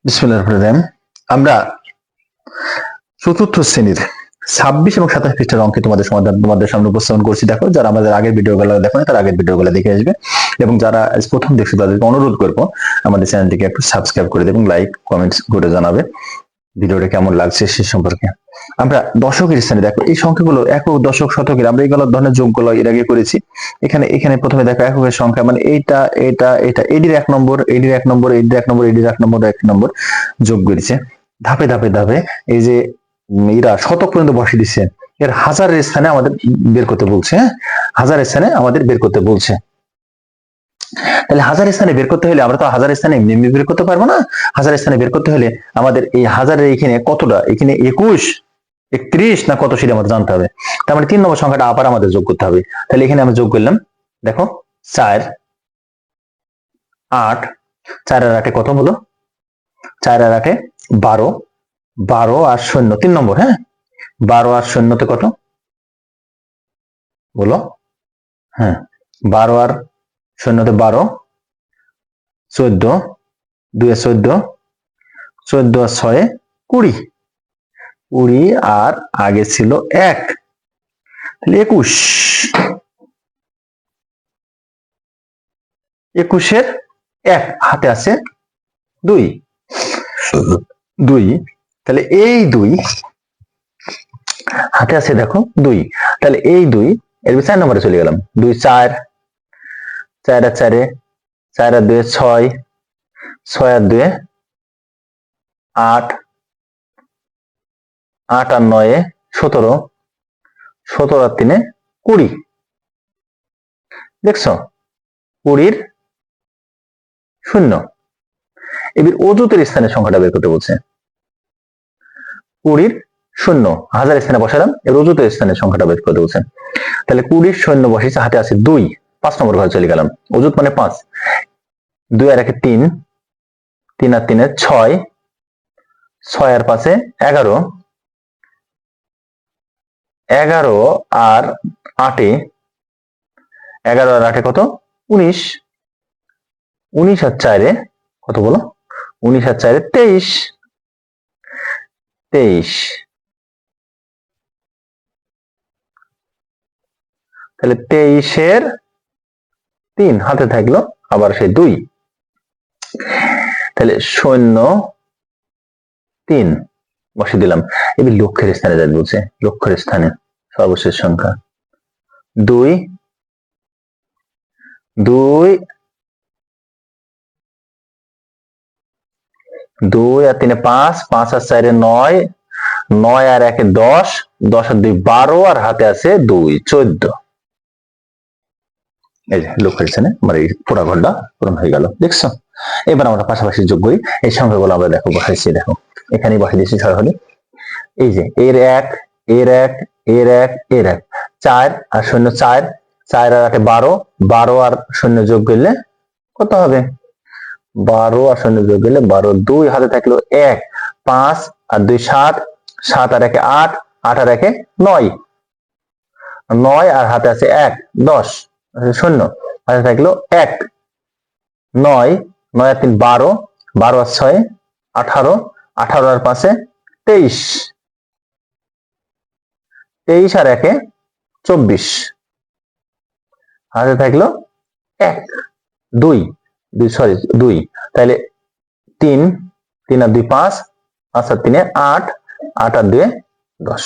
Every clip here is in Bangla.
বিসমিল্লাহির রহমানির রহিম। আমরা চতুর্থ শ্রেণীর 26 এবং 27 পৃষ্ঠার অঙ্কে তোমাদের সামনে উপস্থাপন করছি। দেখো, যারা আমাদের আগের ভিডিওগুলো দেখো তার আগের ভিডিওগুলো দেখে আসবে, এবং যারা প্রথম দেখছো তাদেরকে অনুরোধ করবো আমাদের চ্যানেলটিকে একটু সাবস্ক্রাইব করে দেবে এবং লাইক কমেন্টস করে জানাবে ভিডিওটা কেমন লাগছে সে সম্পর্কে। আমরা দশকের স্থানে দেখো এই সংখ্যাগুলো একক, দশক, শতকের আমরা এইগুলো ধরনের যোগগুলো এর আগে করেছি। এখানে এখানে প্রথমে দেখো এককের সংখ্যা, মানে এইটা এটা এটা এডির 1 নম্বর, এডির 1 নম্বর, এডির 1 নম্বর, এডির 1 নম্বর, 1 নম্বর যোগ করেছে। ধাপে ধাপে ধাপে এই যে এরা শতক পর্যন্ত বসিয়ে দিচ্ছে। এর হাজারের স্থানে আমাদের বের করতে বলছে। হ্যাঁ, হাজারের স্থানে আমাদের বের করতে বলছে। তাহলে হাজার স্থানে বের করতে হলে আমরা তো হাজার স্থানে এমনি বের করতে পারবো না। হাজার স্থানে বের করতে হলে আমাদের এই হাজারের এখানে কতটা, এখানে 21, 31 না কত সেটা আমাদের জানতে হবে। তার মানে 3 নম্বর সংখ্যাটা আবার আমাদের যোগ করতে হবে। তাহলে এখানে আমরা যোগ করলাম, দেখো 4 8, 4 আর 8 কত হলো? 4 আর 8 12, 12 আর 0 3 নম্বর। হ্যাঁ, 12 আর 0 কত বলো? হ্যাঁ, 12 আর 0 12, 14, 2 এ 14, 14 আর 6 20, 20 আর আগে ছিল 1, তাহলে 21, 21-এর 1 হাতে আছে 2, 2, তাহলে এই 2 হাতে আছে, দেখো 2, তাহলে এই 2 এর 4 নম্বরে চলে গেলাম। 2 4, 4 আর 4, 4 আর 2 6, 6 আর 2 8, 8 আর 9 17, 17 আর 3 20, দেখছো 20-র 0। এবার অযুতের স্থানের সংখ্যাটা বের করতে বলছে। 20-র 0 হাজার স্থানে বসালাম, এর অযুতের স্থানের সংখ্যাটা বের করতে বলছে। তাহলে 20-র 0 বসেছে, হাতে আছে 2, 5 নম্বর ঘরে চলে গেলাম। অযুত মানে 5, 2 আর 1 3, 3 আর 3 6, 6 আর 5 11, 11 আর 8, 11 আর 8 কত? 19, 19 আর 4 কত বলো? 19 আর 4 23, 23, তাহলে 23-এর 3 হাতে থাকলো, আবার সেই 2, তাহলে 0 3 বসে দিলাম। এবার লক্ষের স্থানে যাই বলছে। লক্ষের স্থানে সর্বশেষ সংখ্যা 2, 2, 2 আর 3 5, 5 আর 4 9, 9 আর 1 10, 10 আর 2 12, আর হাতে আছে 2 14। এই যে লক্ষের স্থানে আমার এই পুরো ঘরটা পূরণ হয়ে গেল, দেখছো? এবার আমরা পাশাপাশি যোগ করি। এই সংখ্যাগুলো আমরা দেখো বসাইছি, দেখো এখানেই বসাই দিয়েছি সরাসরি। এই যে এর 1, এর 1, এর 1, এর 1, 4 আর 0 4, 4 আর 8 12, 12 আর 0 যোগ করলে কত হবে? 12 আর 0 যোগ করলে 12, 2 হাতে থাকলো 1, 5 আর 2 7, 7 আর 1 8, 8 আর 1 9, 9 আর হাতে আছে 1 10, 0 হাতে থাকলো 1, 9, 9 আর 3 12, 12 আর 6 18, 18 আর 5 23, 23 আর 1 24, হাতে থাকলো 1 2, 2 সরি 2, তাহলে 3, 3 আর 2 5, 5 আর 3 8, 8 আর 2 10,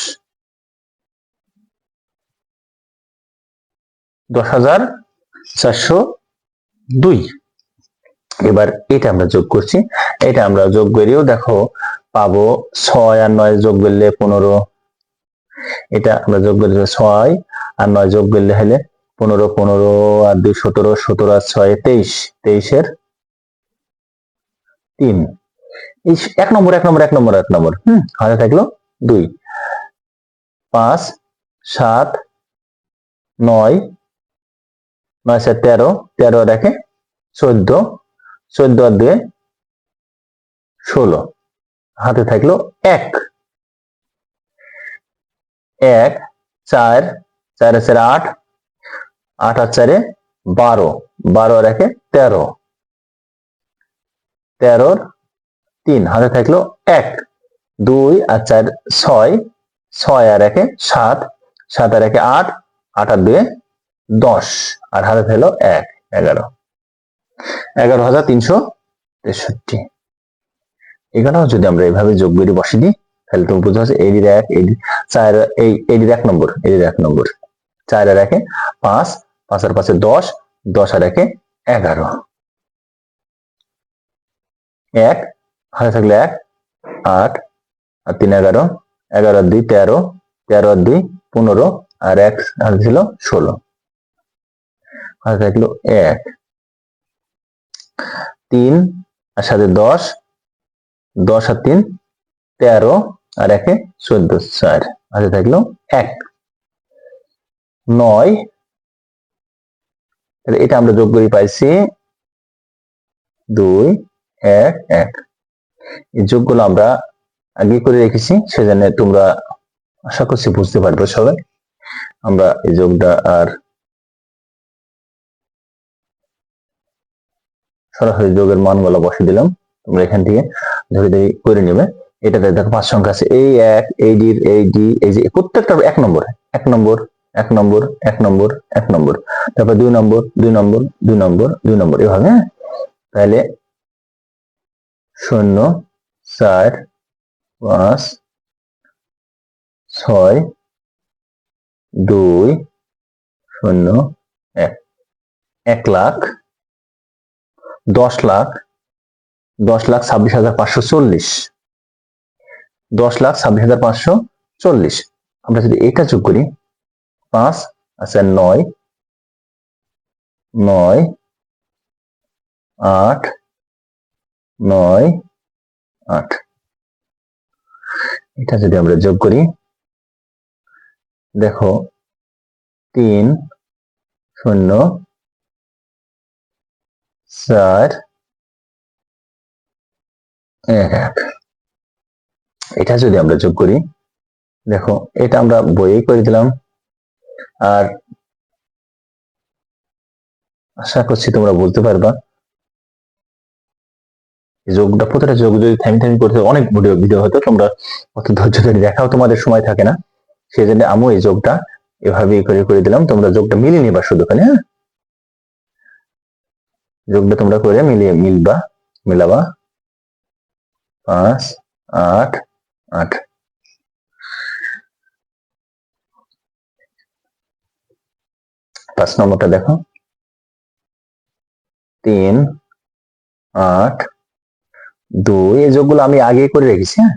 10,402। এবার এটা আমরা যোগ করছি, এটা আমরা যোগ করেও দেখো পাবো 6 আর 9 যোগ করলে 15, এটা আমরা যোগ করলে 6 আর 9 যোগ করলে হলে 15, 15 আর 2 17, 17 আর 6 23, 23-এর 3, এই 1 নম্বর 1 নম্বর 1 নম্বর 1 নম্বর হাতে থাকলো 2, 5 7 9, 9 7 13, 13 আর 1 14, 14 আর 2 16, হাতে থাকলো 1, 1 4, 4 আর 4 8, 8 আর 4 12, 12 আর 1 13, 13, 3 হাতে থাকলো 1, 2 আর 4 6, 6 আর 1 7, 7 আর 1 8, 8 আর 2 10 আর হাতে থাকলো 1 11, 11,363। এখানেও যদি আমরা এইভাবে যোগ করে বসিয়ে দিই তাহলে তুমি বুঝতে পারছো এডির 1 এডি 4 এই এডির 1 নম্বর, এডির 1 নম্বর 4 আর 1 5, 5 আর 5 10, 10 আর 1 11, 1 হাতে থাকলে 1 8 আর 3 11, 11 আর 2 13, 13 আর 2 15 আর 1 হাতে ছিল 16, হাতে থাকলো 1 3 আর সাথে 10, 10 আর 3 13 আর 1 14, 4 হাতে থাকলো 1 9। তাহলে এটা আমরা যোগ করে পাইছি 2 1 1। এই যোগগুলো আমরা আগে করে রেখেছি, সেজন্য তোমরা আশা করছি বুঝতে পারবে সবাই। আমরা এই যোগটা আর সরাসরি যোগের মানগুলো বসিয়ে দিলাম, তোমরা এখান থেকে ধরে ধরে করে নেবে। এটাতে দেখো 5 সংখ্যা আছে, এই 1 এই ডি এই ডি, এই যে প্রত্যেকটা 1 নম্বর 1 নম্বর 1 নম্বর 1 নম্বর 1 নম্বর, তারপর 2 নম্বর 2 নম্বর 2 নম্বর 2 নম্বর এভাবে। তাহলে 0 4 5 6 2 0 1, 1 লাখ 10 লাখ 10,26,540, 10,26,540। আমরা যদি এটা যোগ করি 5 আচ্ছা 9 9 8 9 8, এটা যদি আমরা যোগ করি দেখো 3 0 4 1 1, এটা যদি আমরা যোগ করি দেখো এটা আমরা বইয়ে করে দিলাম। আর আশা করছি তোমরা বলতে পারবা। যোগটা প্রতিটা যোগ যদি থামি থামি করতে অনেক ভিডিও হতো, তোমরা অত ধৈর্য ধরে দেখাও তোমাদের সময় থাকে না, সেই জন্য আমিও এই যোগটা এভাবেই করে দিলাম। তোমরা যোগটা মিলিয়ে নিবা শুধু খালি, হ্যাঁ যোগটা তোমরা করে মিলাবা 5 8 8। 5 নম্বরটা দেখো 3 8 2, এই যোগগুলো আমি আগে করে রেখেছি, হ্যাঁ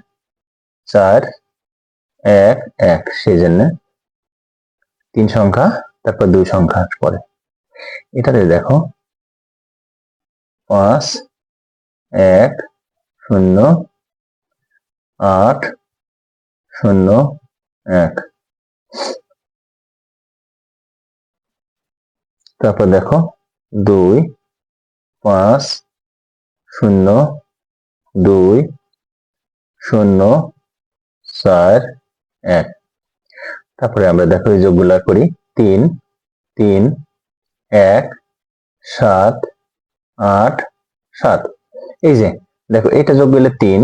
4 1 1, সেই জন্য 3 সংখ্যা তারপর 2 সংখ্যা পরে। এটাতে দেখো 5 1 0 8 0 1, তারপর দেখো 2 5 0 2 0 4 1। তারপরে আমরা দেখো এই যোগগুলা করি 3 3 1 7 8 7। এই যে দেখো এটা যোগ করলে 3,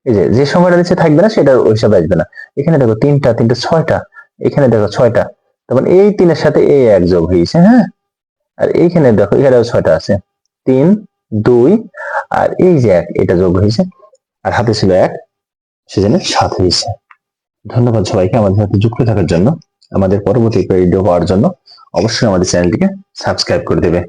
এই যে সংখ্যাটা নিচে থাকবে না সেটা ওই হিসাবে আসবে না। এখানে দেখো 3টা 6টা, এখানে দেখো 6টা, তারপর এই 3 এর সাথে এই 1 যোগ হয়েছে, হ্যাঁ আর এইখানে দেখো এখানেও 6টা আছে, 3 2 আর এই যে 1 এটা যোগ হয়েছে, আর হাতে ছিল 1 সেজন্য 7 হয়েছে। ধন্যবাদ সবাইকে আমাদের সাথে যুক্ত থাকার জন্য। আমাদের পরবর্তী ভিডিও পাওয়ার জন্য অবশ্যই আমাদের চ্যানেলটিকে সাবস্ক্রাইব করে দেবে।